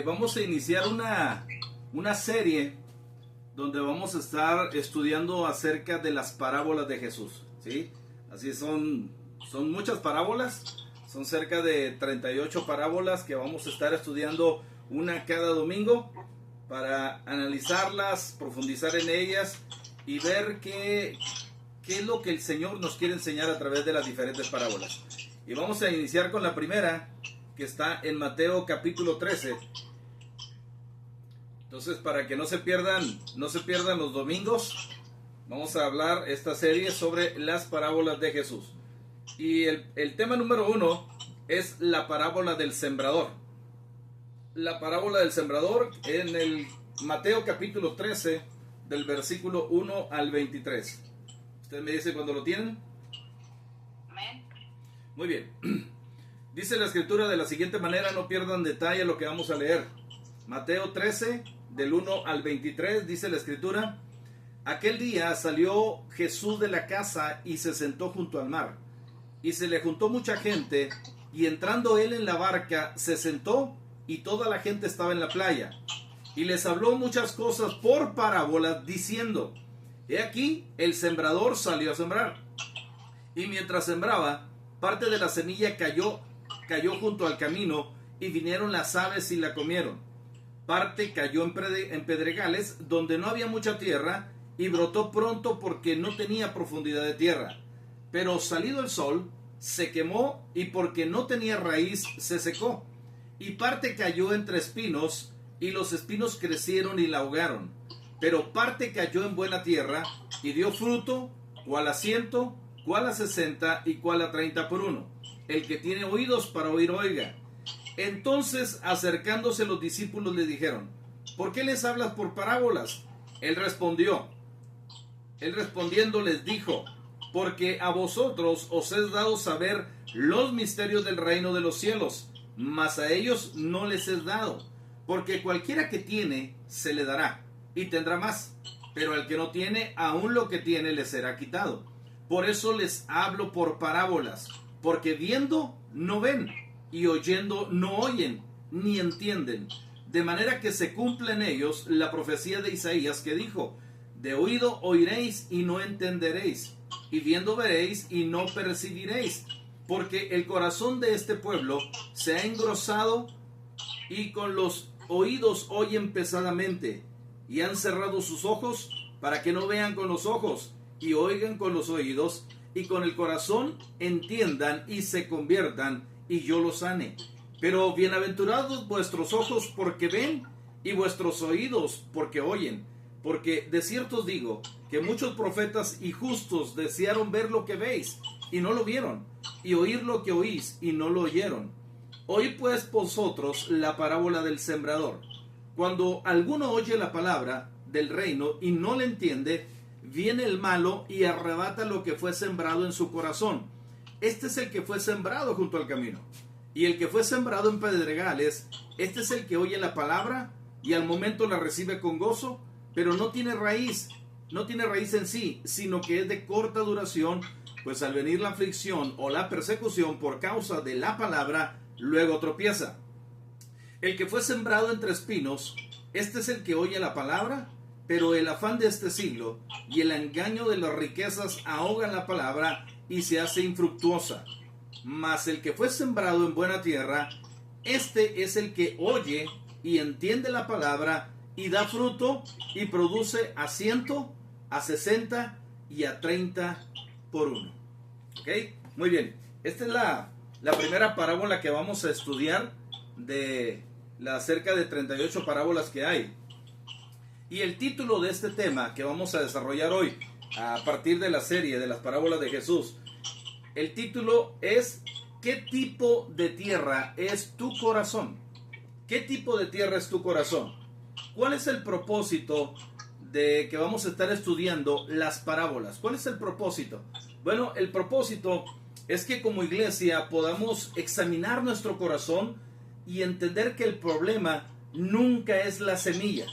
Vamos a iniciar una serie donde vamos a estar estudiando acerca de las parábolas de Jesús, ¿sí? Así son muchas parábolas, son cerca de 38 parábolas que vamos a estar estudiando una cada domingo para analizarlas, profundizar en ellas y ver qué es lo que el Señor nos quiere enseñar a través de las diferentes parábolas. Y vamos a iniciar con la primera, que está en Mateo capítulo 13. Entonces, para que no se pierdan los domingos, vamos a hablar esta serie sobre las parábolas de Jesús. Y el tema número 1 es la parábola del sembrador. La parábola del sembrador en el Mateo capítulo 13, del versículo 1 al 23. ¿Usted me dice cuando lo tienen? Amén. Muy bien. Dice la escritura de la siguiente manera, no pierdan detalle lo que vamos a leer. Mateo 13, del 1 al 23, dice la escritura: Aquel día salió Jesús de la casa y se sentó junto al mar. Y se le juntó mucha gente, y entrando él en la barca, se sentó, y toda la gente estaba en la playa. Y les habló muchas cosas por parábolas, diciendo: He aquí, el sembrador salió a sembrar. Y mientras sembraba, parte de la semilla cayó junto al camino, y vinieron las aves y la comieron. Parte cayó en pedregales, donde no había mucha tierra, y brotó pronto porque no tenía profundidad de tierra. Pero salido el sol, se quemó, y porque no tenía raíz, se secó. Y parte cayó entre espinos, y los espinos crecieron y la ahogaron. Pero parte cayó en buena tierra, y dio fruto, cuál a 100, cuál a 60, y cuál a 30 por uno. El que tiene oídos para oír, oiga. Entonces, acercándose los discípulos, le dijeron: ¿Por qué les hablas por parábolas? Él respondiendo les dijo: Porque a vosotros os es dado saber los misterios del reino de los cielos, mas a ellos no les es dado. Porque cualquiera que tiene, se le dará, y tendrá más. Pero al que no tiene, aún lo que tiene le será quitado. Por eso les hablo por parábolas, porque viendo no ven, y oyendo no oyen, ni entienden. De manera que se cumple en ellos la profecía de Isaías, que dijo: De oído oiréis y no entenderéis, y viendo veréis y no percibiréis. Porque el corazón de este pueblo se ha engrosado, y con los oídos oyen pesadamente, y han cerrado sus ojos para que no vean con los ojos, y oigan con los oídos, y con el corazón entiendan y se conviertan, y yo los sane. Pero bienaventurados vuestros ojos porque ven, y vuestros oídos porque oyen. Porque de cierto os digo que muchos profetas y justos desearon ver lo que veis, y no lo vieron, y oír lo que oís, y no lo oyeron. Oíd pues vosotros la parábola del sembrador. Cuando alguno oye la palabra del reino y no le entiende, viene el malo y arrebata lo que fue sembrado en su corazón. Este es el que fue sembrado junto al camino. Y el que fue sembrado en pedregales, este es el que oye la palabra y al momento la recibe con gozo, pero no tiene raíz en sí, sino que es de corta duración, pues al venir la aflicción o la persecución por causa de la palabra, luego tropieza. El que fue sembrado entre espinos, este es el que oye la palabra, pero el afán de este siglo y el engaño de las riquezas ahogan la palabra y se hace infructuosa. Mas el que fue sembrado en buena tierra, este es el que oye y entiende la palabra y da fruto y produce a 100, a 60 y a 30 por uno. ¿Ok? Muy bien. Esta es la primera parábola que vamos a estudiar de las cerca de 38 parábolas que hay. Y el título de este tema que vamos a desarrollar hoy, a partir de la serie de las parábolas de Jesús, el título es: ¿qué tipo de tierra es tu corazón? ¿Qué tipo de tierra es tu corazón? ¿Cuál es el propósito de que vamos a estar estudiando las parábolas? ¿Cuál es el propósito? Bueno, el propósito es que como iglesia podamos examinar nuestro corazón y entender que el problema nunca es la semilla.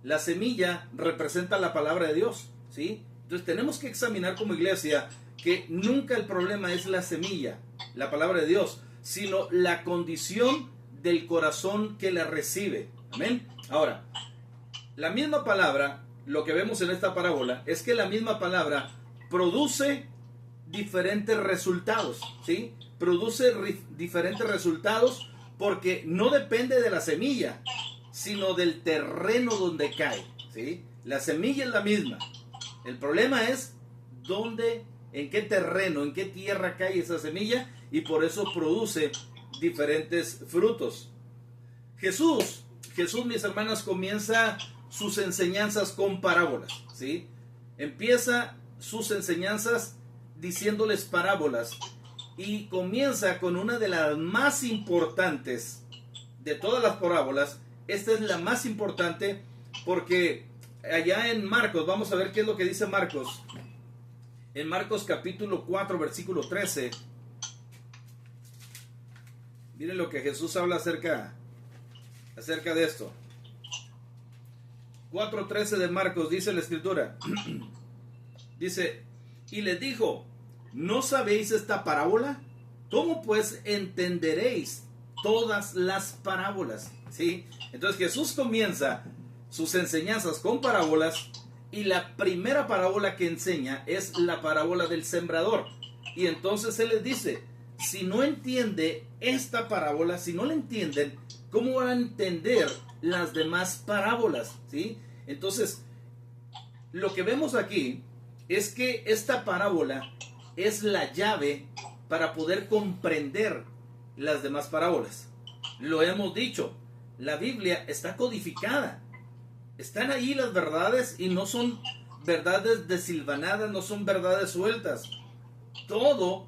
La semilla representa la palabra de Dios, ¿sí? Entonces tenemos que examinar como iglesia que nunca el problema es la semilla, la palabra de Dios, sino la condición del corazón que la recibe. Amén. Ahora, la misma palabra, lo que vemos en esta parábola, es que la misma palabra produce diferentes resultados, ¿sí? Produce diferentes resultados porque no depende de la semilla, sino del terreno donde cae, ¿sí? La semilla es la misma. El problema es dónde, en qué terreno, en qué tierra cae esa semilla, y por eso produce diferentes frutos. Jesús, mis hermanas, comienza sus enseñanzas con parábolas, ¿sí? Empieza sus enseñanzas diciéndoles parábolas y comienza con una de las más importantes de todas las parábolas. Esta es la más importante porque allá en Marcos, vamos a ver qué es lo que dice Marcos. En Marcos capítulo 4, versículo 13. Miren lo que Jesús habla acerca de esto. 4:13 de Marcos, dice la escritura. Dice, y les dijo, ¿no sabéis esta parábola? ¿Cómo pues entenderéis todas las parábolas? ¿Sí? Entonces Jesús comienza sus enseñanzas con parábolas, y la primera parábola que enseña es la parábola del sembrador. Y entonces Él les dice, si no entiende esta parábola, si no la entienden, ¿cómo van a entender las demás parábolas? ¿Sí? Entonces, lo que vemos aquí es que esta parábola es la llave para poder comprender las demás parábolas. Lo hemos dicho, la Biblia está codificada. Están ahí las verdades y no son verdades desilvanadas, no son verdades sueltas. Todo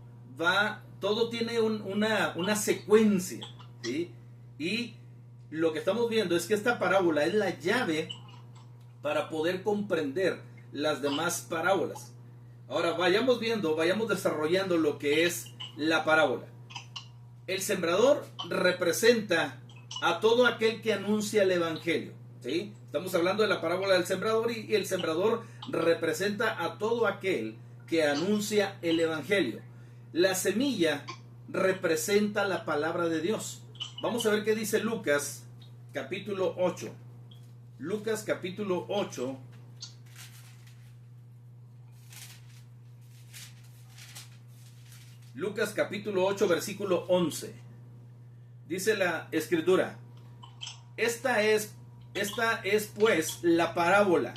tiene una secuencia, ¿sí? Y lo que estamos viendo es que esta parábola es la llave para poder comprender las demás parábolas. Ahora vayamos desarrollando lo que es la parábola. El sembrador representa a todo aquel que anuncia el evangelio, ¿sí? Estamos hablando de la parábola del sembrador, y el sembrador representa a todo aquel que anuncia el evangelio. La semilla representa la palabra de Dios. Vamos a ver qué dice Lucas capítulo 8. Lucas capítulo 8. Lucas capítulo 8, versículo 11. Dice la escritura, esta es pues la parábola.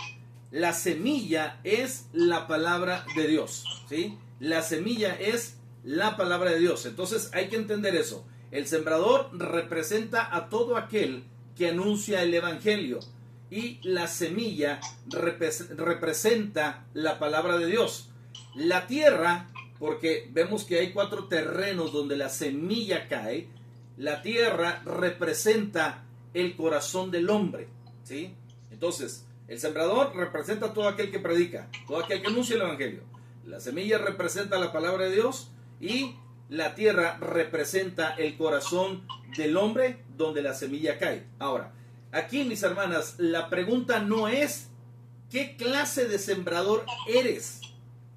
La semilla es la palabra de Dios, ¿sí? La semilla es la palabra de Dios. Entonces hay que entender eso. El sembrador representa a todo aquel que anuncia el evangelio, y la semilla representa la palabra de Dios. La tierra, porque vemos que hay 4 terrenos donde la semilla cae. La tierra representa el corazón del hombre, ¿sí? Entonces, el sembrador representa a todo aquel que predica, todo aquel que anuncia el evangelio. La semilla representa la palabra de Dios, y la tierra representa el corazón del hombre donde la semilla cae. Ahora, aquí, mis hermanas, la pregunta no es ¿qué clase de sembrador eres?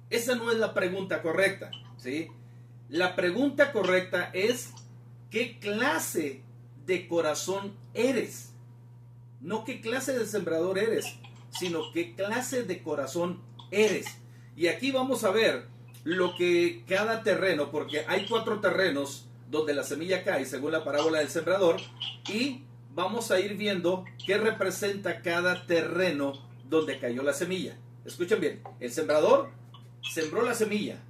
Esa no es la pregunta correcta, ¿sí? La pregunta correcta es ¿qué clase de corazón eres? No qué clase de sembrador eres, sino qué clase de corazón eres. Y aquí vamos a ver lo que cada terreno, porque hay 4 terrenos donde la semilla cae según la parábola del sembrador, y vamos a ir viendo qué representa cada terreno donde cayó la semilla. Escuchen bien, el sembrador sembró la semilla,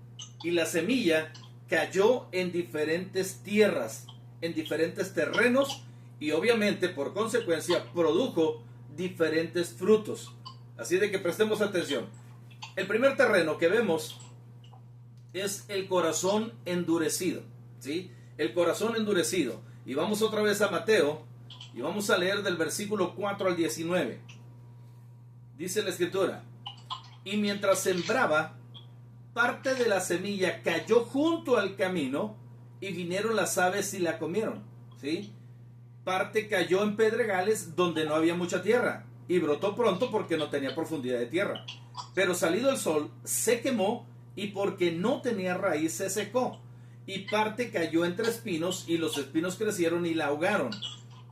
y la semilla cayó en diferentes tierras, en diferentes terrenos, y obviamente por consecuencia produjo diferentes frutos. Así de que prestemos atención. El primer terreno que vemos es el corazón endurecido, ¿sí? El corazón endurecido. Y vamos otra vez a Mateo y vamos a leer del versículo 4 al 19. Dice la escritura: y mientras sembraba, parte de la semilla cayó junto al camino, y vinieron las aves y la comieron, ¿sí? Parte cayó en pedregales donde no había mucha tierra, y brotó pronto porque no tenía profundidad de tierra. Pero salido el sol, se quemó, y porque no tenía raíz se secó. y parte cayó entre espinos, y los espinos crecieron y la ahogaron.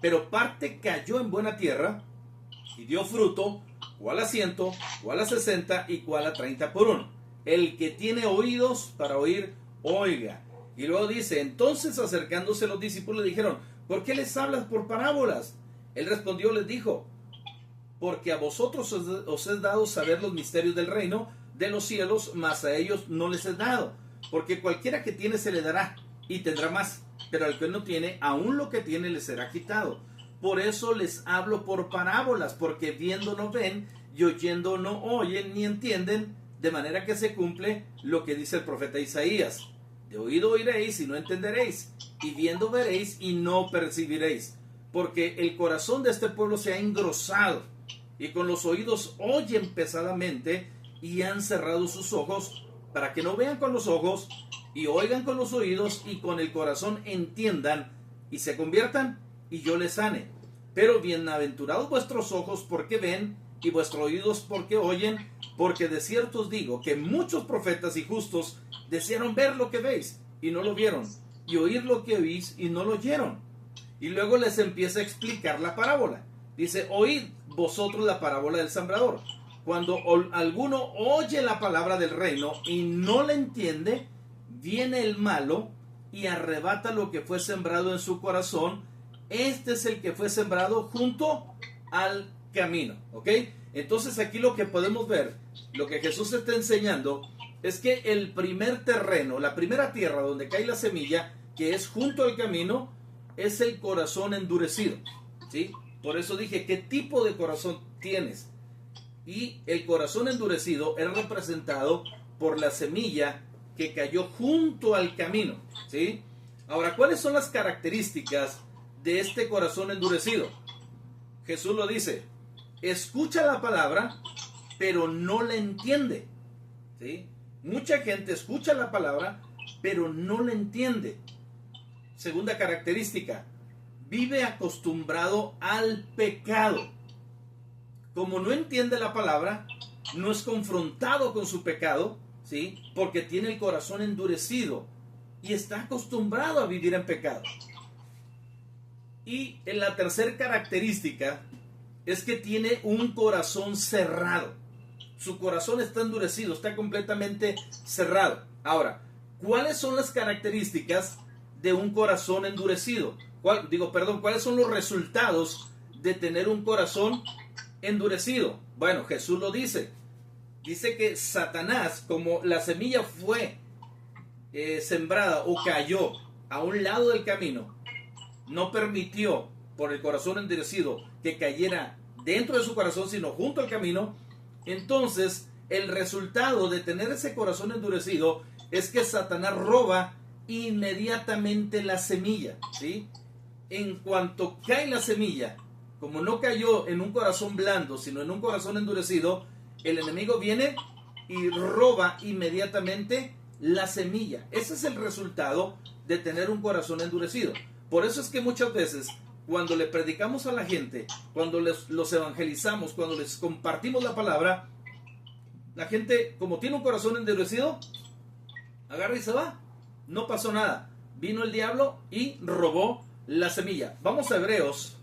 Pero parte cayó en buena tierra, y dio fruto, cuál a 100, cuál a 60 y cuál a 30 por uno. El que tiene oídos para oír, oiga. Y luego dice, entonces acercándose los discípulos le dijeron, ¿por qué les hablas por parábolas? Él respondió, les dijo, porque a vosotros os es dado saber los misterios del reino de los cielos, mas a ellos no les es dado. Porque cualquiera que tiene se le dará, y tendrá más, pero al que no tiene, aún lo que tiene le será quitado. Por eso les hablo por parábolas, porque viendo no ven, y oyendo no oyen, ni entienden, de manera que se cumple lo que dice el profeta Isaías. De oído oiréis y no entenderéis, y viendo veréis y no percibiréis, porque el corazón de este pueblo se ha engrosado, y con los oídos oyen pesadamente, y han cerrado sus ojos, para que no vean con los ojos, y oigan con los oídos, y con el corazón entiendan, y se conviertan, y yo les sane. Pero bienaventurados vuestros ojos porque ven, y vuestros oídos porque oyen, porque de cierto os digo que muchos profetas y justos desearon ver lo que veis, y no lo vieron, y oír lo que oís, y no lo oyeron. Y luego les empieza a explicar la parábola. Dice, oíd vosotros la parábola del sembrador. Cuando alguno oye la palabra del reino y no la entiende, viene el malo y arrebata lo que fue sembrado en su corazón. Este es el que fue sembrado junto al camino, ¿ok? Entonces aquí lo que podemos ver, lo que Jesús está enseñando, es que el primer terreno, la primera tierra donde cae la semilla, que es junto al camino, es el corazón endurecido, ¿sí? Por eso dije, ¿qué tipo de corazón tienes? Y el corazón endurecido es representado por la semilla que cayó junto al camino, ¿sí? Ahora, ¿cuáles son las características de este corazón endurecido? Jesús lo dice, escucha la palabra, pero no la entiende, ¿sí? Mucha gente escucha la palabra, pero no la entiende. Segunda característica, vive acostumbrado al pecado. Como no entiende la palabra, no es confrontado con su pecado, ¿sí? Porque tiene el corazón endurecido y está acostumbrado a vivir en pecado. Y en la tercera característica es que tiene un corazón cerrado. Su corazón está endurecido, está completamente cerrado. Ahora, ¿cuáles son las características de un corazón endurecido? ¿Cuáles son los resultados de tener un corazón endurecido? Bueno, Jesús lo dice. Dice que Satanás, como la semilla fue sembrada o cayó a un lado del camino, no permitió por el corazón endurecido que cayera dentro de su corazón, sino junto al camino. Entonces, el resultado de tener ese corazón endurecido es que Satanás roba inmediatamente la semilla, ¿sí? En cuanto cae la semilla, como no cayó en un corazón blando, sino en un corazón endurecido, el enemigo viene y roba inmediatamente la semilla. Ese es el resultado de tener un corazón endurecido. Por eso es que muchas veces, cuando le predicamos a la gente, cuando los evangelizamos, cuando les compartimos la palabra, la gente, como tiene un corazón endurecido, agarra y se va. No pasó nada. Vino el diablo y robó la semilla. Vamos a Hebreos.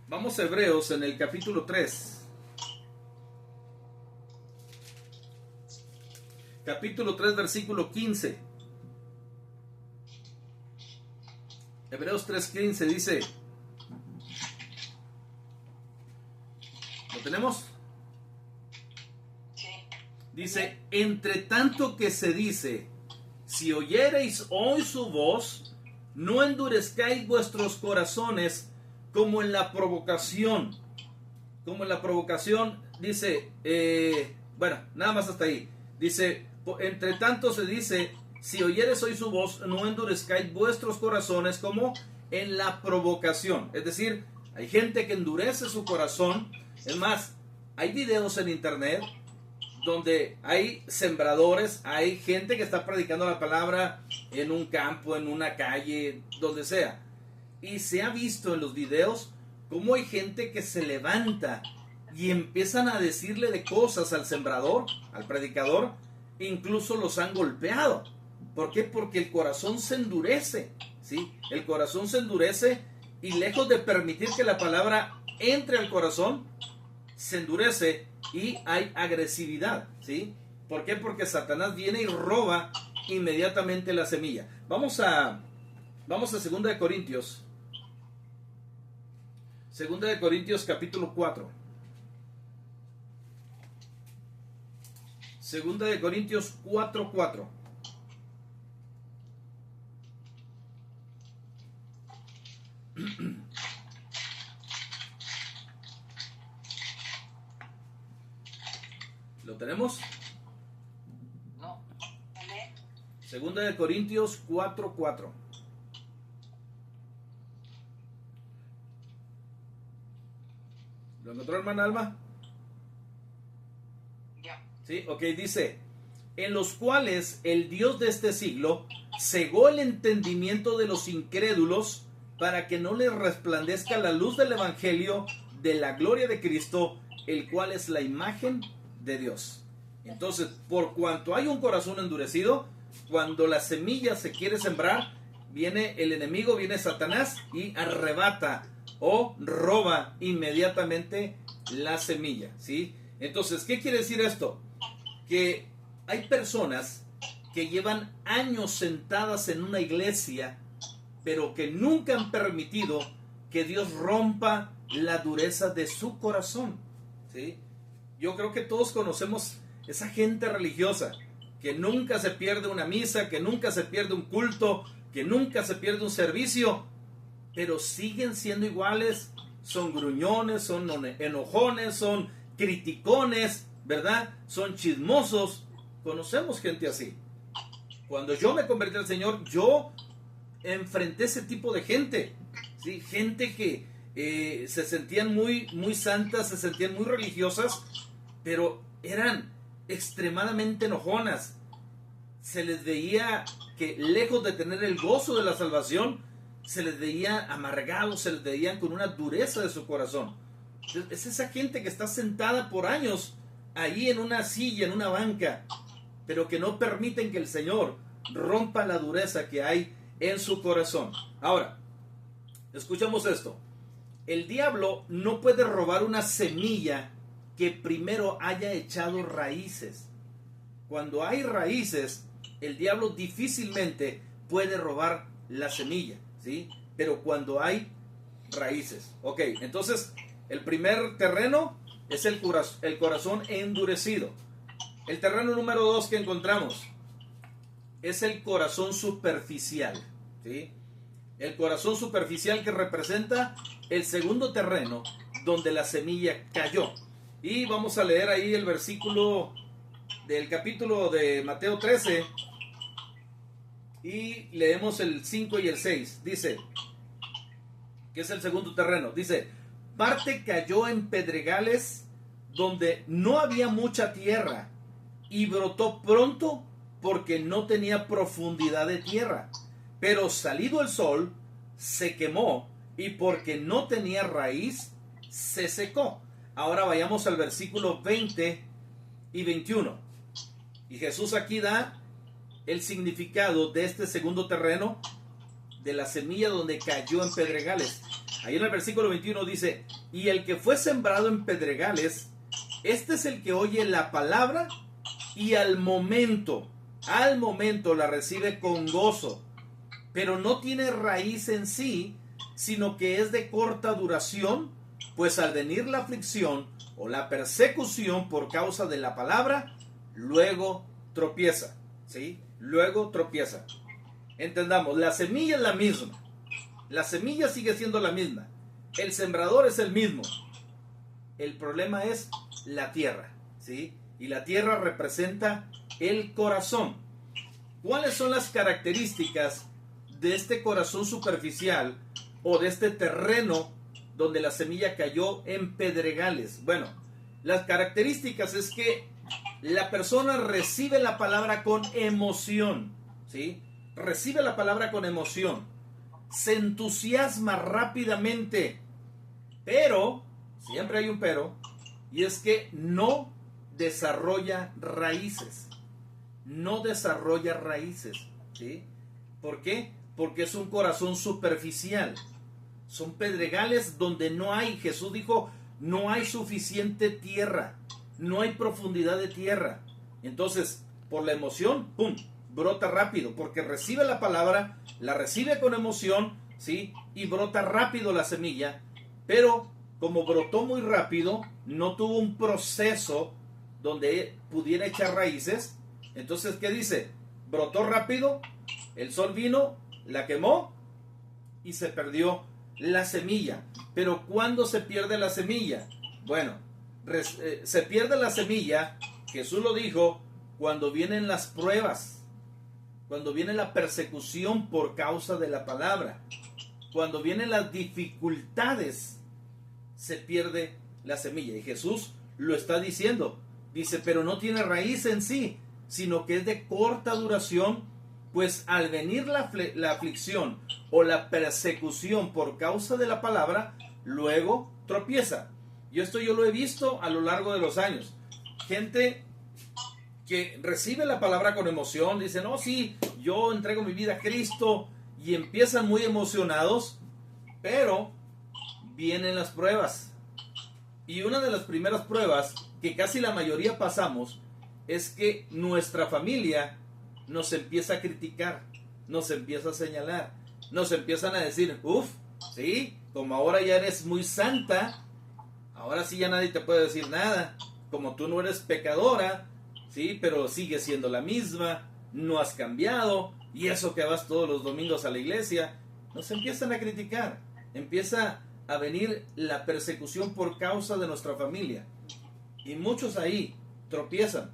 Vamos a Hebreos en el capítulo 3. Capítulo 3, versículo 15. Hebreos 3:15 dice, ¿lo tenemos? Sí. Dice, entre tanto que se dice, si oyereis hoy su voz, no endurezcáis vuestros corazones como en la provocación. Como en la provocación, dice, bueno, nada más hasta ahí. Dice, entre tanto se dice, si oyeres hoy su voz, no endurezcáis vuestros corazones como en la provocación. Es decir, hay gente que endurece su corazón. Es más, hay videos en internet donde hay sembradores, hay gente que está predicando la palabra en un campo, en una calle, donde sea. Y se ha visto en los videos cómo hay gente que se levanta y empiezan a decirle de cosas al sembrador, al predicador, incluso los han golpeado. ¿Por qué? Porque el corazón se endurece, ¿sí? El corazón se endurece y lejos de permitir que la palabra entre al corazón, se endurece y hay agresividad, ¿sí? ¿Por qué? Porque Satanás viene y roba inmediatamente la semilla. Vamos a 2 de Corintios capítulo 4. 2 de Corintios 4:4. ¿Lo tenemos? No. Amén. 2 de Corintios 4:4. ¿Lo encontró, hermana Alma? Ya. Sí, ok, dice, en los cuales el Dios de este siglo cegó el entendimiento de los incrédulos para que no les resplandezca la luz del Evangelio de la gloria de Cristo, el cual es la imagen de Dios. Entonces, por cuanto hay un corazón endurecido, cuando la semilla se quiere sembrar, viene el enemigo, viene Satanás y arrebata o roba inmediatamente la semilla, ¿sí? Entonces, ¿qué quiere decir esto? Que hay personas que llevan años sentadas en una iglesia, pero que nunca han permitido que Dios rompa la dureza de su corazón, ¿sí? Yo creo que todos conocemos esa gente religiosa que nunca se pierde una misa, que nunca se pierde un culto, que nunca se pierde un servicio, pero siguen siendo iguales, son gruñones, son enojones, son criticones, ¿verdad? Son chismosos. Conocemos gente así. Cuando yo me convertí al Señor, yo enfrenté ese tipo de gente, ¿sí? Gente que se sentían muy, muy santas, se sentían muy religiosas, pero eran extremadamente enojonas. Se les veía que lejos de tener el gozo de la salvación, se les veía amargados, se les veían con una dureza de su corazón. Es esa gente que está sentada por años ahí en una silla, en una banca, pero que no permiten que el Señor rompa la dureza que hay en su corazón. Ahora, escuchamos esto. El diablo no puede robar una semilla que primero haya echado raíces. Cuando hay raíces, el diablo difícilmente puede robar la semilla, ¿sí? Pero cuando hay raíces. Ok, entonces el primer terreno es el corazón endurecido. El terreno número 2 que encontramos es el corazón superficial, ¿sí? El corazón superficial, que representa el segundo terreno donde la semilla cayó. Y vamos a leer ahí el versículo del capítulo de Mateo 13 y leemos el 5 y el 6. Dice, que es el segundo terreno, dice, parte cayó en pedregales donde no había mucha tierra y brotó pronto porque no tenía profundidad de tierra, pero salido el sol se quemó y porque no tenía raíz se secó. Ahora vayamos al versículo 20 y 21. Y Jesús aquí da el significado de este segundo terreno, de la semilla donde cayó en pedregales. Ahí en el versículo 21 dice, y el que fue sembrado en pedregales, este es el que oye la palabra y al momento la recibe con gozo, pero no tiene raíz en sí, sino que es de corta duración, pues al venir la aflicción o la persecución por causa de la palabra, luego tropieza, ¿sí? Luego tropieza. Entendamos, la semilla es la misma. La semilla sigue siendo la misma. El sembrador es el mismo. El problema es la tierra, ¿sí? Y la tierra representa el corazón. ¿Cuáles son las características de este corazón superficial o de este terreno donde la semilla cayó en pedregales? Bueno, las características es que la persona recibe la palabra con emoción, ¿sí? Recibe la palabra con emoción, se entusiasma rápidamente, pero, siempre hay un pero, y es que no desarrolla raíces, no desarrolla raíces. ¿sí? ¿Por qué? Porque es un corazón superficial. Son pedregales donde no hay, Jesús dijo, no hay suficiente tierra, no hay profundidad de tierra. Entonces, por la emoción, ¡pum!, brota rápido, porque recibe la palabra, la recibe con emoción, ¿sí? Y brota rápido la semilla, pero como brotó muy rápido, no tuvo un proceso donde pudiera echar raíces. Entonces, ¿qué dice? Brotó rápido, el sol vino, la quemó y se perdió la semilla. Pero ¿cuándo se pierde la semilla? Bueno, se pierde la semilla, Jesús lo dijo, cuando vienen las pruebas, cuando viene la persecución por causa de la palabra, cuando vienen las dificultades, se pierde la semilla. Y Jesús lo está diciendo. Dice, pero no tiene raíz en sí, sino que es de corta duración, pues al venir la aflicción o la persecución por causa de la palabra, luego tropieza. Esto yo lo he visto a lo largo de los años. Gente que recibe la palabra con emoción, dice, no, sí, yo entrego mi vida a Cristo, y empiezan muy emocionados, pero vienen las pruebas. Y una de las primeras pruebas que casi la mayoría pasamos es que nuestra familia nos empieza a criticar, nos empieza a señalar, nos empiezan a decir, uff, sí, como ahora ya eres muy santa, ahora sí ya nadie te puede decir nada, como tú no eres pecadora, sí, pero sigues siendo la misma, no has cambiado, y eso que vas todos los domingos a la iglesia, nos empiezan a criticar, empieza a venir la persecución por causa de nuestra familia, y muchos ahí tropiezan.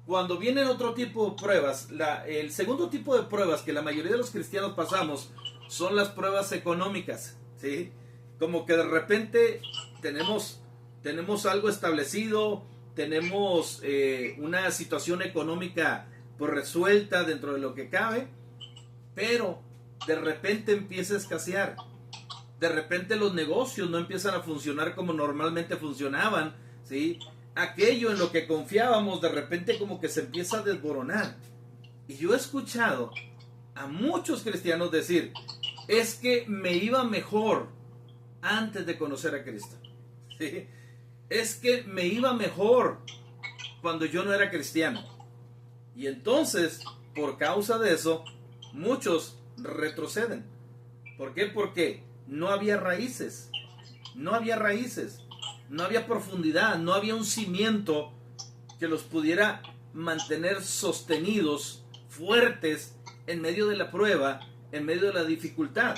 Cuando vienen otro tipo de pruebas, el segundo tipo de pruebas que la mayoría de los cristianos pasamos son las pruebas económicas, ¿sí? Como que de repente tenemos algo establecido, tenemos una situación económica pues resuelta dentro de lo que cabe, pero de repente empieza a escasear. De repente los negocios no empiezan a funcionar como normalmente funcionaban, ¿sí? Aquello en lo que confiábamos de repente como que se empieza a desboronar. Y yo he escuchado a muchos cristianos decir, es que me iba mejor antes de conocer a Cristo, ¿sí? Es que me iba mejor cuando yo no era cristiano. Y entonces, por causa de eso, muchos retroceden. ¿Por qué? Porque no había raíces. No había raíces. No había profundidad. No había un cimiento que los pudiera mantener sostenidos, fuertes, en medio de la prueba, en medio de la dificultad.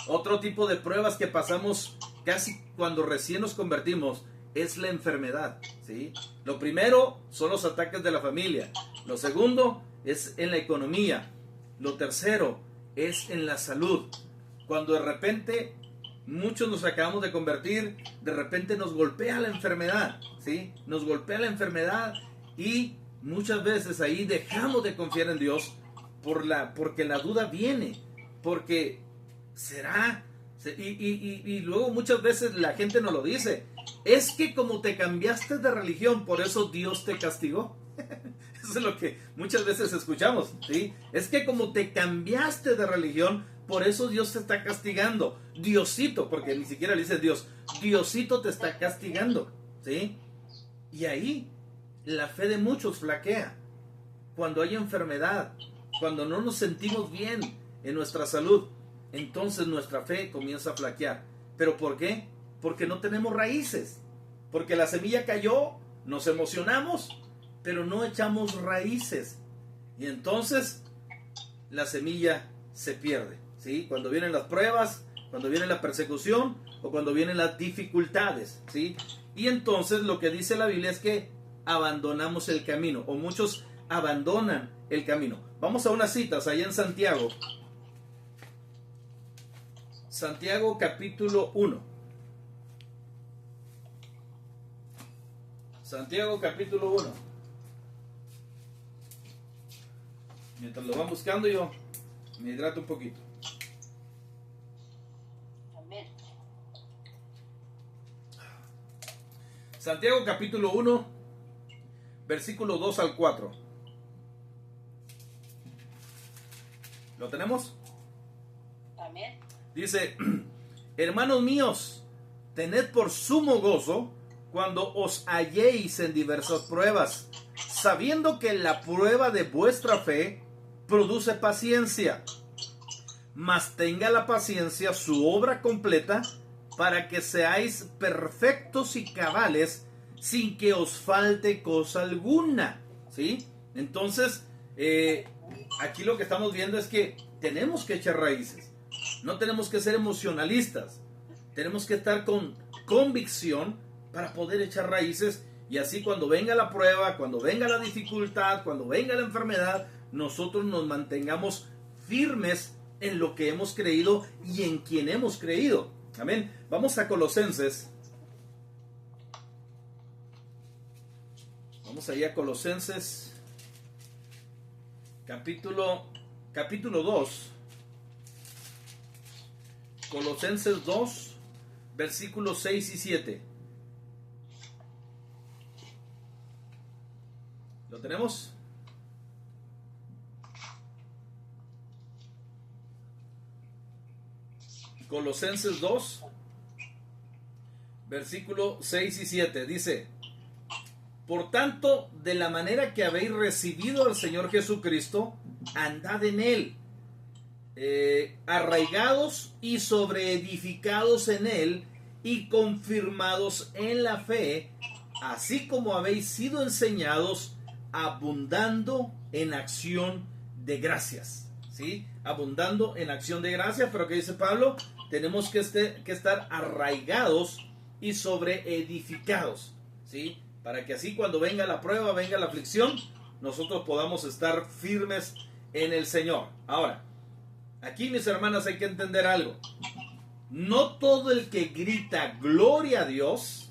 Otro tipo de pruebas que pasamos casi cuando recién nos convertimos es la enfermedad, ¿sí? Lo primero son los ataques de la familia. Lo segundo es en la economía. Lo tercero es en la salud. Cuando de repente muchos nos acabamos de convertir, de repente nos golpea la enfermedad, ¿sí? Nos golpea la enfermedad y muchas veces ahí dejamos de confiar en Dios porque la duda viene, porque será. Y luego muchas veces la gente nos lo dice, es que como te cambiaste de religión, por eso Dios te castigó. Eso es lo que muchas veces escuchamos, ¿sí? Es que como te cambiaste de religión, por eso Dios te está castigando. Diosito, porque ni siquiera le dice Dios, Diosito te está castigando, ¿sí? Y ahí la fe de muchos flaquea. Cuando hay enfermedad, cuando no nos sentimos bien en nuestra salud, entonces nuestra fe comienza a flaquear. ¿Pero por qué? Porque no tenemos raíces. Porque la semilla cayó, nos emocionamos, pero no echamos raíces. Y entonces la semilla se pierde, ¿sí? Cuando vienen las pruebas, cuando viene la persecución o cuando vienen las dificultades, ¿sí? Y entonces lo que dice la Biblia es que abandonamos el camino, o muchos abandonan el camino. Vamos a unas citas allá en Santiago. Santiago capítulo 1. Santiago capítulo 1. Mientras lo van buscando yo me hidrato un poquito. Amén. Santiago capítulo 1, versículo 2 al 4. ¿Lo tenemos? Amén. Dice, hermanos míos, tened por sumo gozo cuando os halléis en diversas pruebas, sabiendo que la prueba de vuestra fe produce paciencia. Mas tenga la paciencia su obra completa, para que seáis perfectos y cabales, sin que os falte cosa alguna. ¿Sí? Entonces, aquí lo que estamos viendo es que tenemos que echar raíces. No tenemos que ser emocionalistas. Tenemos que estar con convicción para poder echar raíces, y así cuando venga la prueba, cuando venga la dificultad, cuando venga la enfermedad, nosotros nos mantengamos firmes en lo que hemos creído y en quien hemos creído. Amén. Vamos a Colosenses. Vamos allá a Colosenses, capítulo 2. Colosenses 2, versículos 6 y 7. ¿Lo tenemos? Colosenses 2, versículo 6 y 7. Dice: por tanto, de la manera que habéis recibido al Señor Jesucristo, andad en Él, arraigados y sobreedificados en Él, y confirmados en la fe, así como habéis sido enseñados, abundando en acción de gracias. ¿Sí? Abundando en acción de gracias. Pero ¿qué dice Pablo? Tenemos que estar arraigados y sobreedificados. ¿Sí? Para que así cuando venga la prueba, venga la aflicción, nosotros podamos estar firmes en el Señor. Ahora, aquí, mis hermanas, hay que entender algo. No todo el que grita gloria a Dios,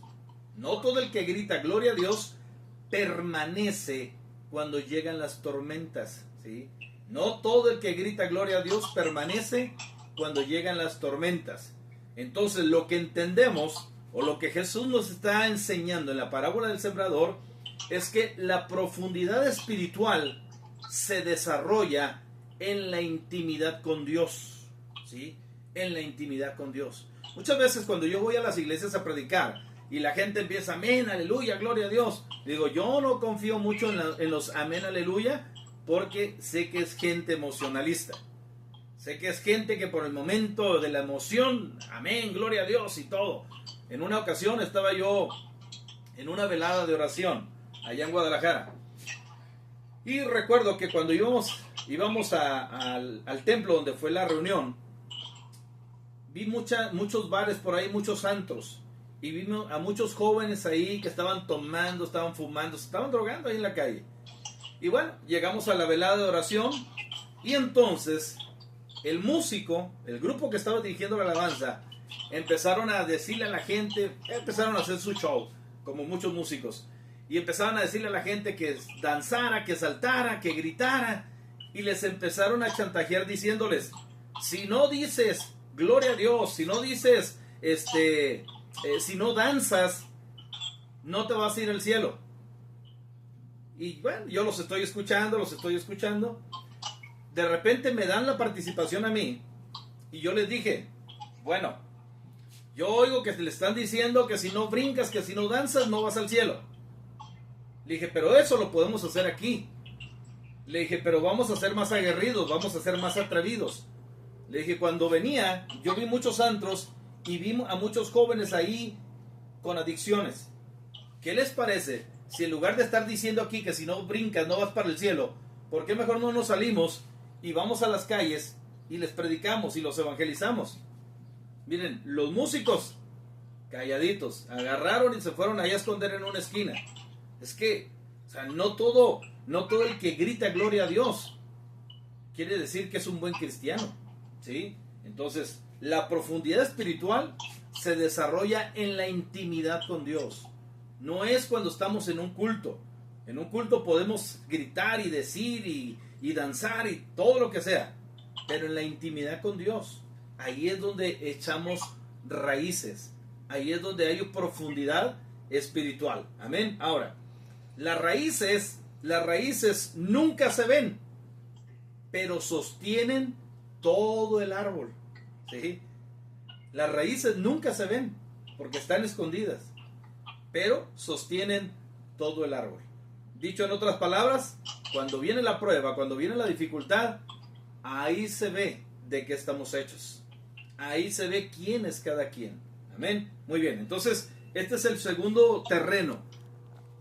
no todo el que grita gloria a Dios permanece cuando llegan las tormentas, ¿sí? No todo el que grita gloria a Dios permanece cuando llegan las tormentas. Entonces, lo que entendemos, o lo que Jesús nos está enseñando en la parábola del sembrador, es que la profundidad espiritual se desarrolla en la intimidad con Dios, ¿sí? En la intimidad con Dios. Muchas veces cuando yo voy a las iglesias a predicar y la gente empieza amén, aleluya, gloria a Dios, digo, yo no confío mucho en los amén, aleluya, porque sé que es gente emocionalista. Sé que es gente que por el momento de la emoción, amén, gloria a Dios y todo. En una ocasión estaba yo en una velada de oración allá en Guadalajara, y recuerdo que cuando íbamos al templo donde fue la reunión, vi muchos bares por ahí, muchos antros, y vi a muchos jóvenes ahí que estaban tomando, estaban fumando, se estaban drogando ahí en la calle. Y bueno, llegamos a la velada de oración, y entonces el músico, el grupo que estaba dirigiendo la alabanza, empezaron a decirle a la gente, empezaron a hacer su show, como muchos músicos, y empezaron a decirle a la gente que danzara, que saltara, que gritara, y les empezaron a chantajear diciéndoles, si no dices gloria a Dios, si no dices, si no danzas, no te vas a ir al cielo. Y bueno, yo los estoy escuchando. De repente me dan la participación a mí, y yo les dije, bueno, yo oigo que le están diciendo que si no brincas, que si no danzas, no vas al cielo. Le dije, pero eso lo podemos hacer aquí. Le dije, pero vamos a ser más aguerridos, vamos a ser más atrevidos. Le dije, cuando venía, yo vi muchos antros y vi a muchos jóvenes ahí con adicciones. ¿Qué les parece si en lugar de estar diciendo aquí que si no brincas no vas para el cielo, por qué mejor no nos salimos y vamos a las calles y les predicamos y los evangelizamos? Miren, los músicos calladitos agarraron y se fueron allá a esconder en una esquina. Es que, o sea, no todo el que grita gloria a Dios quiere decir que es un buen cristiano, ¿sí? Entonces, la profundidad espiritual se desarrolla en la intimidad con Dios. No es cuando estamos en un culto. En un culto podemos gritar y decir y danzar y todo lo que sea, pero en la intimidad con Dios, ahí es donde echamos raíces, ahí es donde hay profundidad espiritual. Amén. Ahora, las raíces nunca se ven. pero sostienen todo el árbol. ¿Sí? Las raíces nunca se ven porque están escondidas, pero sostienen todo el árbol. Dicho en otras palabras, cuando viene la prueba, cuando viene la dificultad, ahí se ve de qué estamos hechos. Ahí se ve quién es cada quien. Amén. Muy bien, entonces este es el segundo terreno,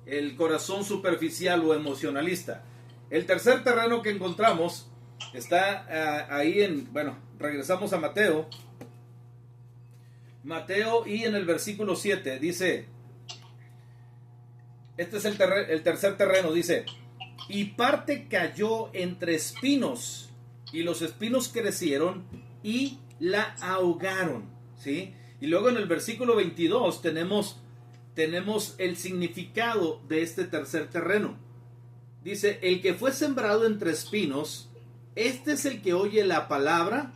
el corazón superficial o emocionalista. El tercer terreno que encontramos está ahí en, bueno, regresamos a Mateo. Mateo, y en el versículo 7 dice, este es el tercer terreno, dice, y parte cayó entre espinos, y los espinos crecieron y la ahogaron, ¿sí? Y luego en el versículo 22 tenemos el significado de este tercer terreno. Dice, el que fue sembrado entre espinos, este es el que oye la palabra,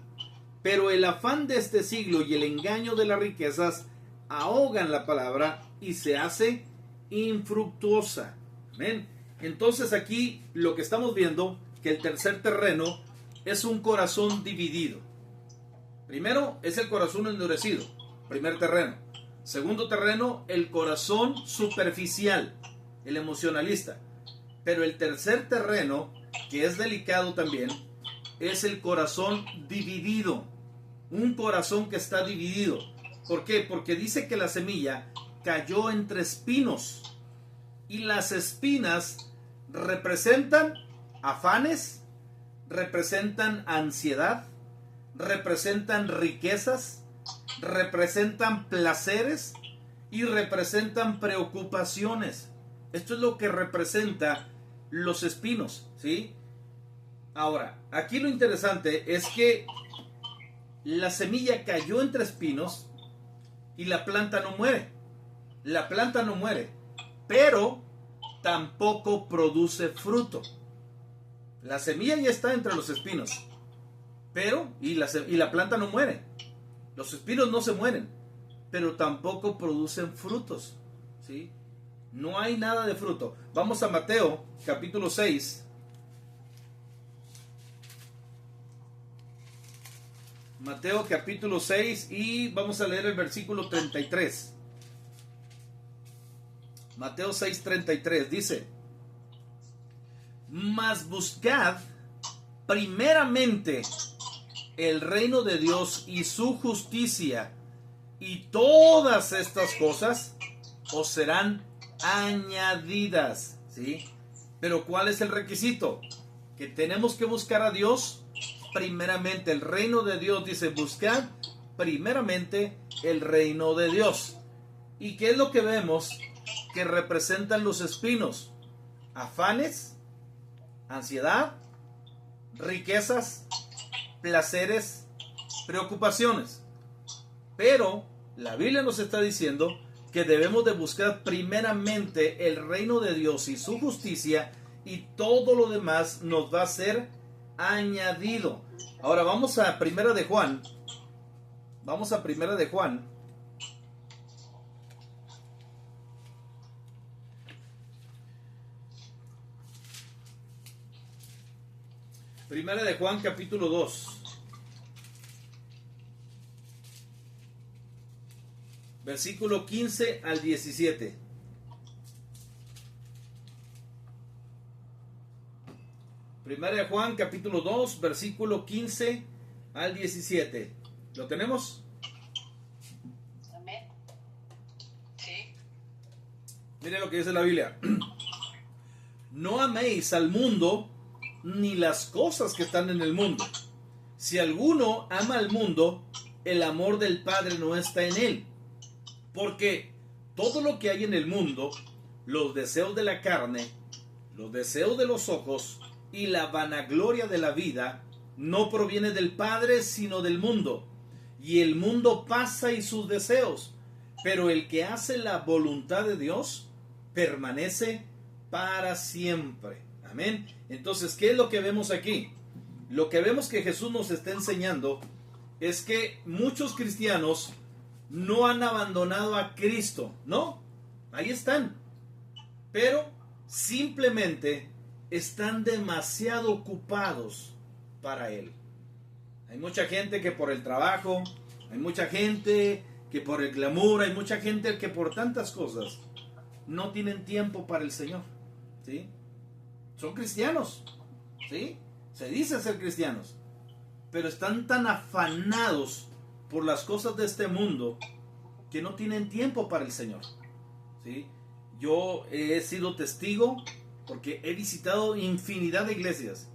pero el afán de este siglo y el engaño de las riquezas ahogan la palabra y se hace infructuosa. Amén. Entonces aquí lo que estamos viendo, que el tercer terreno es un corazón dividido. Primero es el corazón endurecido, primer terreno. Segundo terreno, el corazón superficial, el emocionalista. Pero el tercer terreno, que es delicado también, es el corazón dividido. Un corazón que está dividido. ¿Por qué? Porque dice que la semilla cayó entre espinos. Y las espinas representan afanes, representan ansiedad, representan riquezas, representan placeres y representan preocupaciones. Esto es lo que representa los espinos, ¿sí? Ahora, aquí lo interesante es que la semilla cayó entre espinos y la planta no muere. La planta no muere, pero tampoco produce fruto. La semilla ya está entre los espinos, pero y la planta no muere. Los espinos no se mueren, pero tampoco producen frutos, ¿sí? No hay nada de fruto. Vamos a Mateo, capítulo 6. Mateo, capítulo 6, y vamos a leer el versículo 33. Mateo 6:33 dice, mas buscad primeramente el reino de Dios y su justicia, y todas estas cosas os serán añadidas, ¿sí? Pero ¿cuál es el requisito? Que tenemos que buscar a Dios primeramente. El reino de Dios, dice, buscad primeramente el reino de Dios. ¿Y qué es lo que vemos que representan los espinos? Afanes, ansiedad, riquezas, placeres, preocupaciones. Pero la Biblia nos está diciendo que debemos de buscar primeramente el reino de Dios y su justicia, y todo lo demás nos va a ser añadido. Ahora vamos a Primera de Juan. Vamos a Primera de Juan. Primera de Juan, capítulo 2. Versículo 15 al 17. Primera de Juan, capítulo 2, versículo 15 al 17. ¿Lo tenemos? Amén. Sí. Mire lo que dice la Biblia. No améis al mundo ni las cosas que están en el mundo. Si alguno ama al mundo, el amor del Padre no está en él. Porque todo lo que hay en el mundo, los deseos de la carne, los deseos de los ojos y la vanagloria de la vida, no proviene del Padre, sino del mundo. Y el mundo pasa y sus deseos, pero el que hace la voluntad de Dios permanece para siempre. Amén. Entonces, ¿qué es lo que vemos aquí? Lo que vemos que Jesús nos está enseñando es que muchos cristianos no han abandonado a Cristo, ¿no? Ahí están. Pero simplemente están demasiado ocupados para Él. Hay mucha gente que por el trabajo, hay mucha gente que por el glamour, hay mucha gente que por tantas cosas no tienen tiempo para el Señor, ¿sí? Son cristianos, ¿sí? Se dice ser cristianos, pero están tan afanados por las cosas de este mundo que no tienen tiempo para el Señor, ¿sí? Yo he sido testigo porque he visitado infinidad de iglesias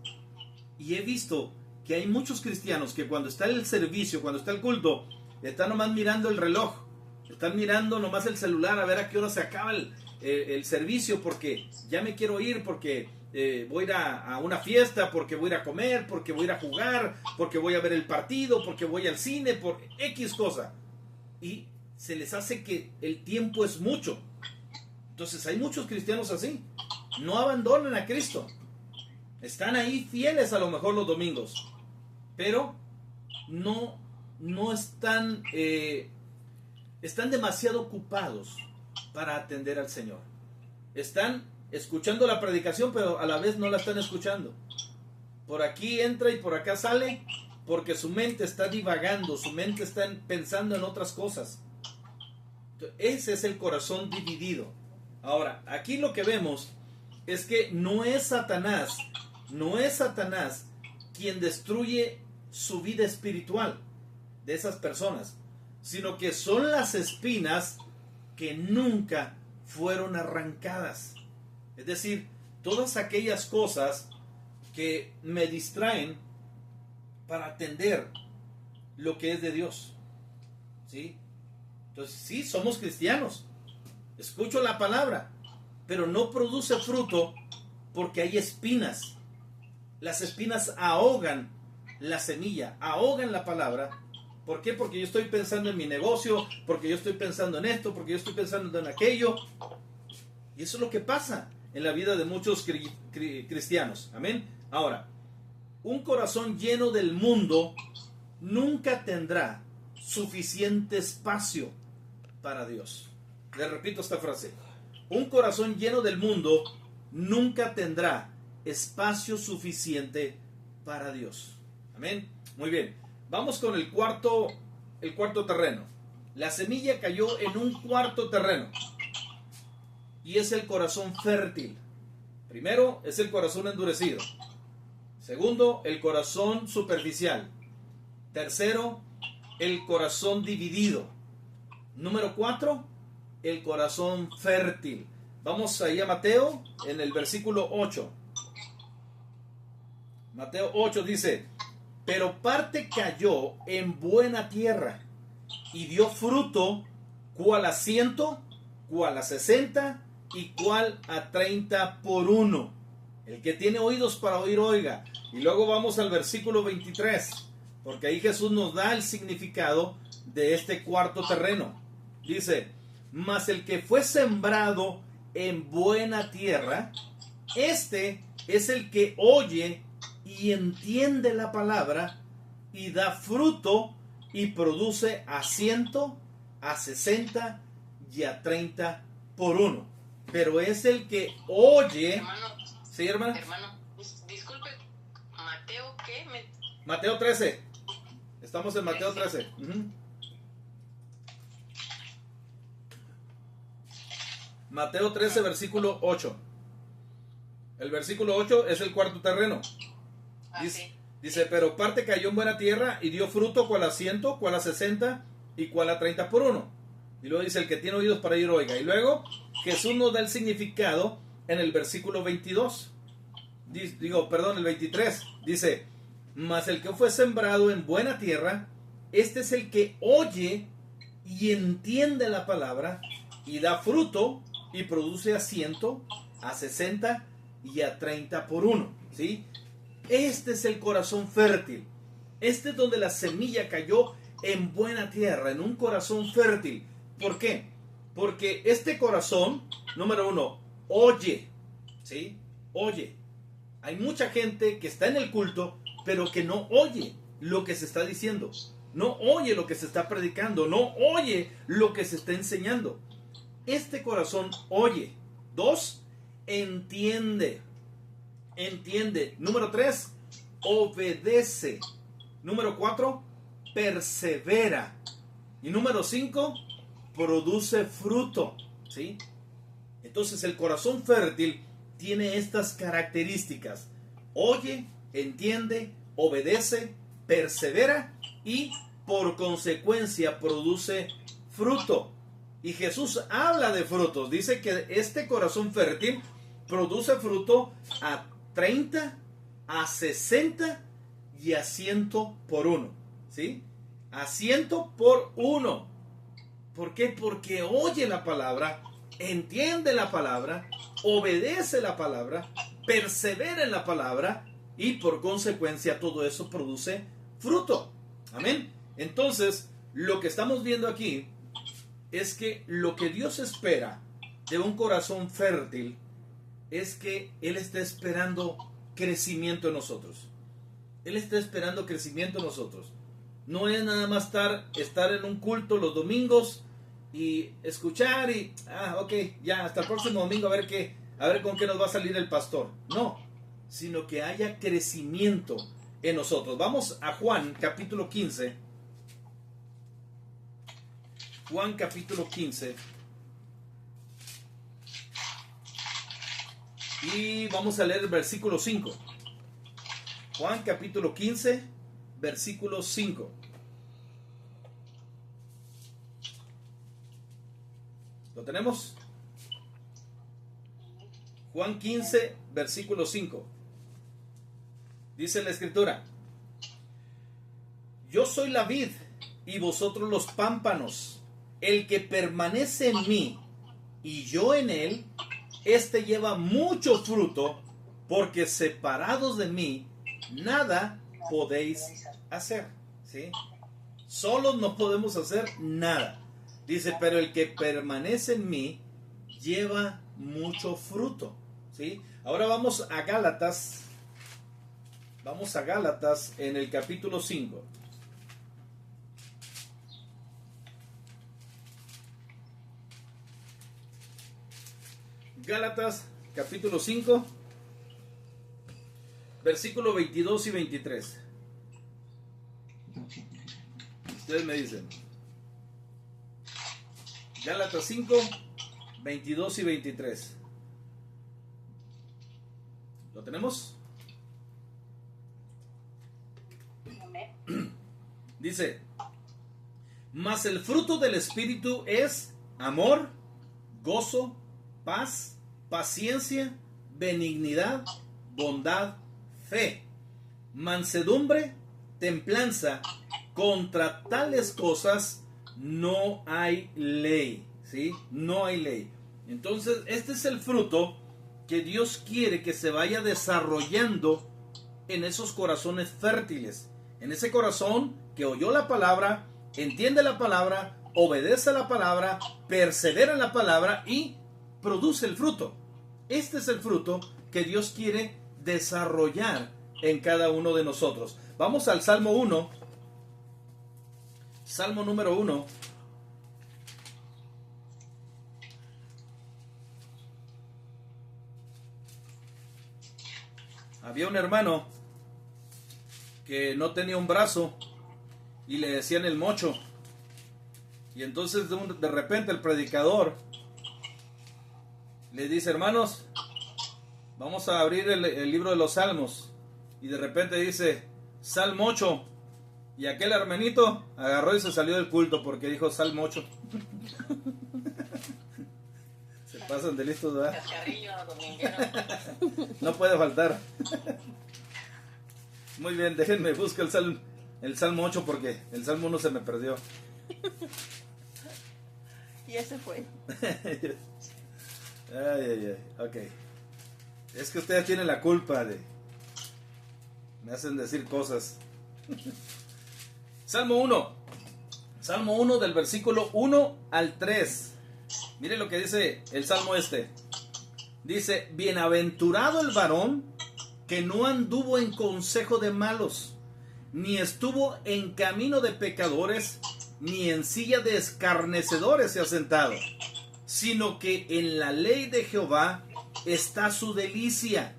y he visto que hay muchos cristianos que cuando está el servicio, cuando está el culto, están nomás mirando el reloj, están mirando nomás el celular a ver a qué hora se acaba el servicio, porque ya me quiero ir, porque voy a ir a una fiesta, porque voy a ir a comer, porque voy a ir a jugar, porque voy a ver el partido, porque voy al cine, por X cosa. Y se les hace que el tiempo es mucho. Entonces hay muchos cristianos así, no abandonan a Cristo, están ahí fieles a lo mejor los domingos, pero no están, están demasiado ocupados para atender al Señor. Están escuchando la predicación, pero a la vez no la están escuchando. Por aquí entra y por acá sale, porque su mente está divagando, su mente está pensando en otras cosas. Ese es el corazón dividido. Ahora, aquí lo que vemos es que no es Satanás quien destruye su vida espiritual de esas personas, sino que son las espinas que nunca fueron arrancadas. Es decir, todas aquellas cosas que me distraen para atender lo que es de Dios, ¿sí? Entonces, sí, somos cristianos, escucho la palabra, pero no produce fruto porque hay espinas. Las espinas ahogan la semilla, ahogan la palabra. ¿Por qué? Porque yo estoy pensando en mi negocio, porque yo estoy pensando en esto, porque yo estoy pensando en aquello. Y eso es lo que pasa en la vida de muchos cristianos. Amén. Ahora, un corazón lleno del mundo nunca tendrá suficiente espacio para Dios. Le repito esta frase. Un corazón lleno del mundo nunca tendrá espacio suficiente para Dios. Amén. Muy bien. Vamos con el cuarto terreno. La semilla cayó en un cuarto terreno. Y es el corazón fértil. Primero es el corazón endurecido. Segundo, el corazón superficial. Tercero, el corazón dividido. Número 4, el corazón fértil. Vamos ahí a Mateo en el versículo 8. Mateo 8 dice: pero parte cayó en buena tierra y dio fruto, cual a 100, cual a 60 y cual a 30 por uno. El que tiene oídos para oír, oiga. Y luego vamos al versículo 23, porque ahí Jesús nos da el significado de este cuarto terreno. Dice: mas el que fue sembrado en buena tierra, este es el que oye y entiende la palabra y da fruto y produce a 100, a 60 y a 30 por uno. Pero es el que oye. Hermano, ¿Sí, hermana? hermano, disculpe, ¿Mateo qué? Mateo 13. Estamos en Mateo 13. Mateo 13, versículo 8. El versículo 8 es el cuarto terreno. Dice, pero parte cayó en buena tierra y dio fruto, cual a 100, cual a 60 y cual a 30 por uno. Y luego dice: el que tiene oídos para oír, oiga. Y luego Jesús nos da el significado en el versículo 22. El 23. Dice: mas el que fue sembrado en buena tierra, este es el que oye y entiende la palabra y da fruto y produce a 100, a 60 y a 30 por uno. ¿Sí? Este es el corazón fértil. Este es donde la semilla cayó en buena tierra, en un corazón fértil. ¿Por qué? Porque este corazón, número 1, oye. ¿Sí? Oye. Hay mucha gente que está en el culto, pero que no oye lo que se está diciendo. No oye lo que se está predicando. No oye lo que se está enseñando. Este corazón oye. 2, entiende. Entiende. Número 3, obedece. Número 4, persevera. Y número 5, produce fruto. ¿Sí? Entonces el corazón fértil tiene estas características. Oye, entiende, obedece, persevera y por consecuencia produce fruto. Y Jesús habla de frutos. Dice que este corazón fértil produce fruto a 30, a 60 y a 100 por uno. ¿Sí? A 100 por uno. ¿Por qué? Porque oye la palabra, entiende la palabra, obedece la palabra, persevera en la palabra y por consecuencia todo eso produce fruto. Amén. Entonces, lo que estamos viendo aquí es que lo que Dios espera de un corazón fértil es que Él está esperando crecimiento en nosotros. Él está esperando crecimiento en nosotros. No es nada más estar en un culto los domingos y escuchar y, ok, ya, hasta el próximo domingo a ver con qué nos va a salir el pastor. No, sino que haya crecimiento en nosotros. Vamos a Juan capítulo 15. Juan capítulo 15. Y vamos a leer el versículo 5. Juan capítulo 15, versículo 5. ¿Lo tenemos? Juan 15, versículo 5. Dice la escritura: Yo soy la vid y vosotros los pámpanos. El que permanece en mí y yo en él, éste lleva mucho fruto, porque separados de mí nada podéis hacer. ¿Sí? Solos no podemos hacer nada. Dice, pero el que permanece en mí lleva mucho fruto. ¿Sí? Ahora vamos a Gálatas. Vamos a Gálatas en el capítulo 5. Gálatas capítulo 5, versículo 22 y 23. Ustedes me dicen. Gálatas 5, 22 y 23. ¿Lo tenemos? Dice: Mas el fruto del Espíritu es amor, gozo, paz, paciencia, benignidad, bondad, fe, mansedumbre, templanza. Contra tales cosas no hay ley. ¿Sí? No hay ley. Entonces, este es el fruto que Dios quiere que se vaya desarrollando en esos corazones fértiles. En ese corazón que oyó la palabra, entiende la palabra, obedece a la palabra, persevera en la palabra y produce el fruto. Este es el fruto que Dios quiere desarrollar en cada uno de nosotros. Vamos al Salmo 1. Salmo número 1. Había un hermano que no tenía un brazo y le decían el mocho. Y entonces de repente el predicador le dice: hermanos, vamos a abrir el libro de los Salmos. Y de repente dice Salmo 8. Y aquel hermanito agarró y se salió del culto porque dijo Salmo 8. Se pasan de listos, ¿verdad? No puede faltar. Muy bien, déjenme buscar el Salmo 8 porque el Salmo 1 se me perdió. Y ese fue. Ay, ok. Es que ustedes tienen la culpa me hacen decir cosas. Salmo 1. Salmo 1 del versículo 1 al 3. Mire lo que dice el Salmo este. Dice: Bienaventurado el varón que no anduvo en consejo de malos, ni estuvo en camino de pecadores, ni en silla de escarnecedores se ha sentado, sino que en la ley de Jehová está su delicia,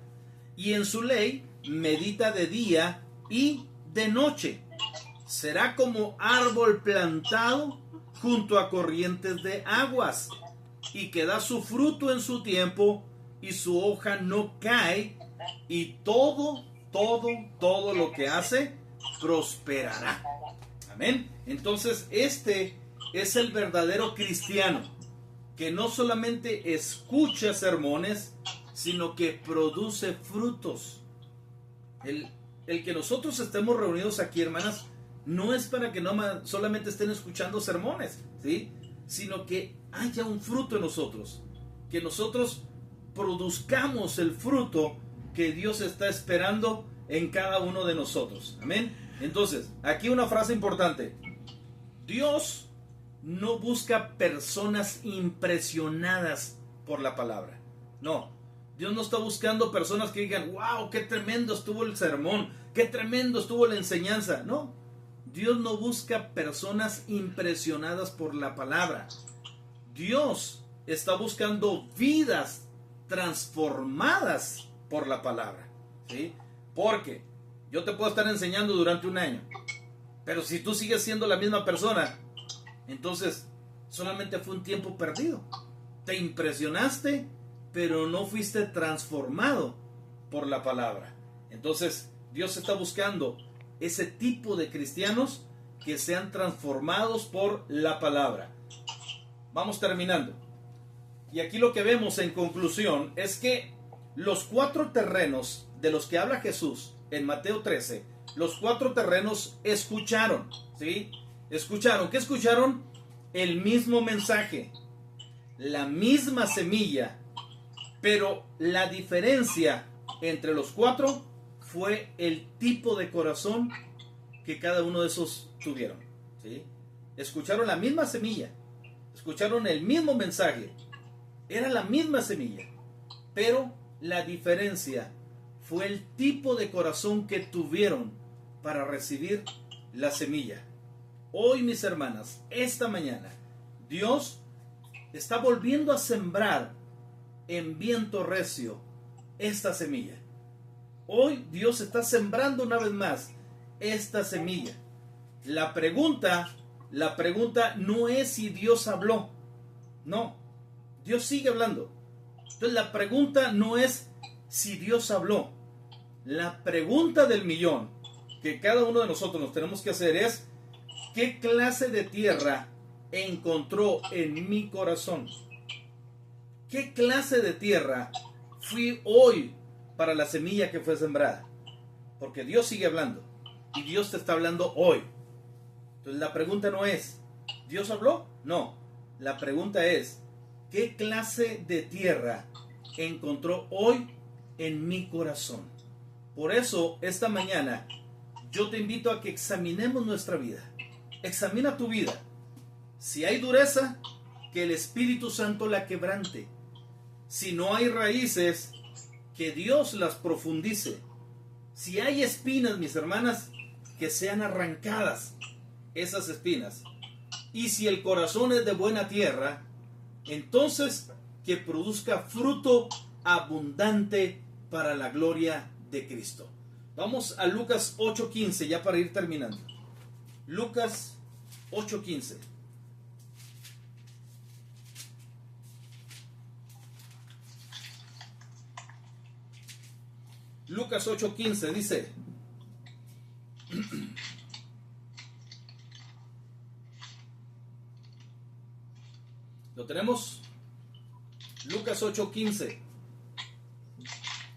y en su ley medita de día y de noche. Será como árbol plantado junto a corrientes de aguas, y que da su fruto en su tiempo, y su hoja no cae, y todo lo que hace prosperará. Amén. Entonces, este es el verdadero cristiano, que no solamente escucha sermones, sino que produce frutos. El que nosotros estemos reunidos aquí, hermanas, no es para que no solamente estén escuchando sermones, ¿sí? Sino que haya un fruto en nosotros, que nosotros produzcamos el fruto que Dios está esperando en cada uno de nosotros. Amén. Entonces, aquí una frase importante: Dios no busca personas impresionadas por la palabra. No, Dios no está buscando personas que digan, wow, qué tremendo estuvo el sermón, qué tremendo estuvo la enseñanza. No, Dios no busca personas impresionadas por la palabra. Dios está buscando vidas transformadas por la palabra, ¿sí? Porque yo te puedo estar enseñando durante un año, pero si tú sigues siendo la misma persona, entonces solamente fue un tiempo perdido. Te impresionaste, pero no fuiste transformado por la palabra. Entonces Dios está buscando ese tipo de cristianos que sean transformados por la palabra. Vamos terminando. Y aquí lo que vemos en conclusión es que los 4 terrenos de los que habla Jesús en Mateo 13, los 4 terrenos escucharon, ¿sí? Escucharon. ¿Qué escucharon? El mismo mensaje, la misma semilla, pero la diferencia entre los 4 fue el tipo de corazón que cada uno de esos tuvieron, ¿sí? Escucharon la misma semilla, escucharon el mismo mensaje, era la misma semilla, pero la diferencia fue el tipo de corazón que tuvieron para recibir la semilla. Hoy, mis hermanas, esta mañana, Dios está volviendo a sembrar en viento recio esta semilla. Hoy Dios está sembrando una vez más esta semilla. La pregunta no es si Dios habló. No, Dios sigue hablando. Entonces la pregunta no es si Dios habló. La pregunta del millón que cada uno de nosotros nos tenemos que hacer es: ¿qué clase de tierra encontró en mi corazón? ¿Qué clase de tierra fui hoy para la semilla que fue sembrada? Porque Dios sigue hablando y Dios te está hablando hoy. Entonces la pregunta no es ¿Dios habló? No, la pregunta es: ¿qué clase de tierra encontró hoy en mi corazón? Por eso esta mañana yo te invito a que examinemos nuestra vida. Examina tu vida. Si hay dureza, que el Espíritu Santo la quebrante. Si no hay raíces, que Dios las profundice. Si hay espinas, mis hermanas, que sean arrancadas esas espinas. Y si el corazón es de buena tierra, entonces que produzca fruto abundante para la gloria de Cristo. Vamos a Lucas 8:15, ya para ir terminando. Lucas 8:15. Lucas 8:15 dice: ¿lo tenemos? Lucas 8:15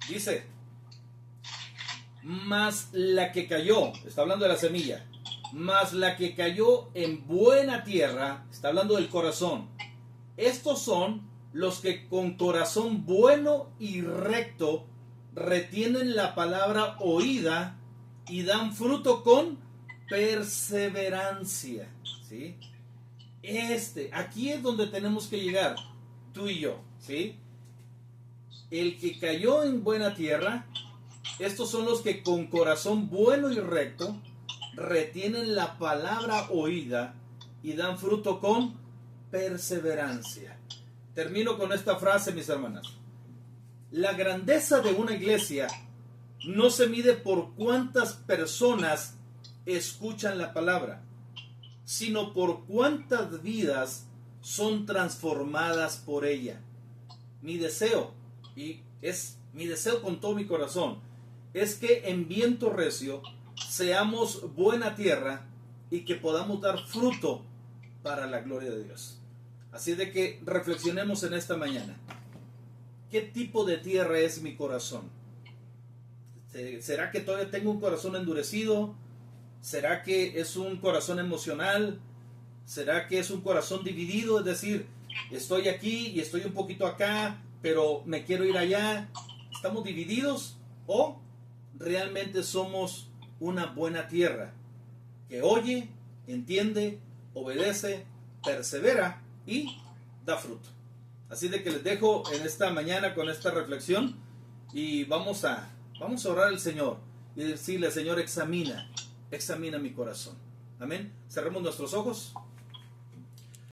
dice: mas la que cayó, está hablando de la semilla, mas la que cayó en buena tierra, está hablando del corazón. Estos son los que con corazón bueno y recto retienen la palabra oída y dan fruto con perseverancia, ¿sí? Aquí es donde tenemos que llegar, tú y yo, ¿sí? El que cayó en buena tierra, estos son los que con corazón bueno y recto retienen la palabra oída y dan fruto con perseverancia. Termino con esta frase, mis hermanas. La grandeza de una iglesia no se mide por cuántas personas escuchan la palabra, sino por cuántas vidas son transformadas por ella. Mi deseo, y es mi deseo con todo mi corazón, es que en viento recio seamos buena tierra y que podamos dar fruto para la gloria de Dios. Así de que reflexionemos en esta mañana. ¿Qué tipo de tierra es mi corazón? ¿Será que todavía tengo un corazón endurecido? ¿Será que es un corazón emocional? ¿Será que es un corazón dividido? Es decir, estoy aquí y estoy un poquito acá, pero me quiero ir allá. ¿Estamos divididos? ¿O realmente somos una buena tierra que oye, entiende, obedece, persevera y da fruto? Así de que les dejo en esta mañana con esta reflexión y vamos a orar al Señor y decirle: Señor, examina mi corazón. Amén. Cerremos nuestros ojos.